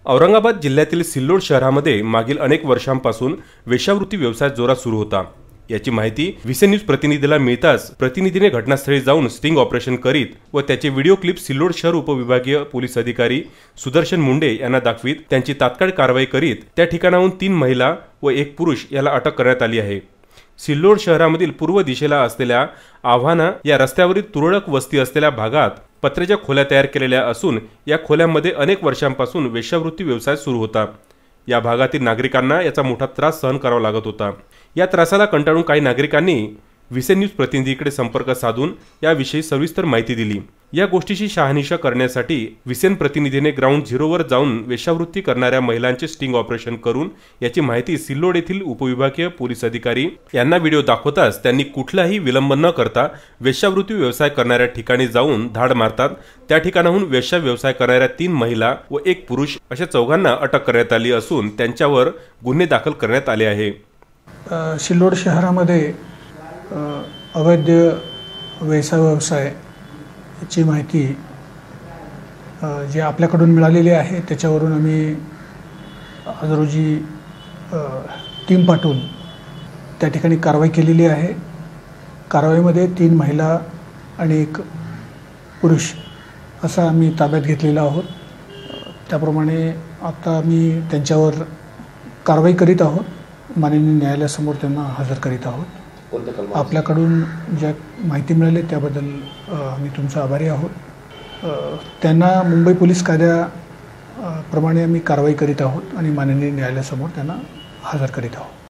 औरंगाबाद जिल्ह्यातील सिल्लोड शहरामध्ये मागील अनेक वर्षांपासून वेश्यावृत्ती व्यवसाय जोरात सुरू होता। याची माहिती व्हीसी न्यूज प्रतिनिधीला मिळताच प्रतिनिधीने घटनास्थळी जाऊन स्टिंग ऑपरेशन करीत व त्याचे व्हिडिओ क्लिप सिल्लोड शहर उपविभागीय पोलीस अधिकारी सुदर्शन मुंडे यांना दाखवित त्यांची तात्काळ कारवाई करीत त्या ठिकाणाहून 3 महिला व 1 पुरुष याला अटक करण्यात आली आहे। सिल्लोड शहरामधील पूर्व दिशेला असलेल्या आव्हाना या रस्त्यावरील तुरळक वस्ती असलेल्या भागात पत्र्याच्या खोल्या तयार केलेल्या असून या खोल्यांमध्ये अनेक वर्षांपासून वेश्यावृत्ती व्यवसाय सुरू होता। या भागातील नागरिकांना याचा मोठा त्रास सहन करावा लागत होता। या त्रासाला कंटाळून काही नागरिकांनी व्हीसी न्यूज प्रतिनिधीकडे संपर्क साधून याविषयी सविस्तर माहिती दिली। या गोष्टीची शहानिशा करण्यासाठी व्हीसी प्रतिनिधीने ग्राउंड झिरोवर जाऊन वेश्यावृत्ती करणाऱ्या महिलांचे स्टिंग ऑपरेशन करून याची माहिती सिल्लोड येथील उपविभागीय पोलीस अधिकारी यांना व्हिडिओ दाखवताच त्यांनी कुठलाही विलंब न करता वेश्यावृत्ती व्यवसाय करणाऱ्या ठिकाणी जाऊन धाड मारतात। त्या ठिकाणाहून वेश्या व्यवसाय करणाऱ्या 3 महिला व 1 पुरुष अशा चौघांना अटक करण्यात आली असून त्यांच्यावर गुन्हे दाखल करण्यात आले आहे। सिल्लोड शहरामध्ये अवैध वेश्या व्यवसायाची माहिती जे आपल्याकडून मिळालेली आहे त्याच्यावरून आम्ही आज रोजी टीम पाठवून त्या ठिकाणी कारवाई केलेली आहे। कारवाईमध्ये 3 महिला आणि 1 पुरुष असा आम्ही ताब्यात घेतलेला आहोत। त्याप्रमाणे आता आम्ही त्यांच्यावर कारवाई करीत आहोत, माननीय न्यायालयासमोर त्यांना हजर करीत आहोत। आपल्याकडून ज्या माहिती मिळाली त्याबद्दल आम्ही तुमचा आभारी आहोत। त्यांना मुंबई पोलीस कायद्याप्रमाणे आम्ही कारवाई करीत आहोत आणि माननीय न्यायालयासमोर त्यांना हजर करीत आहोत।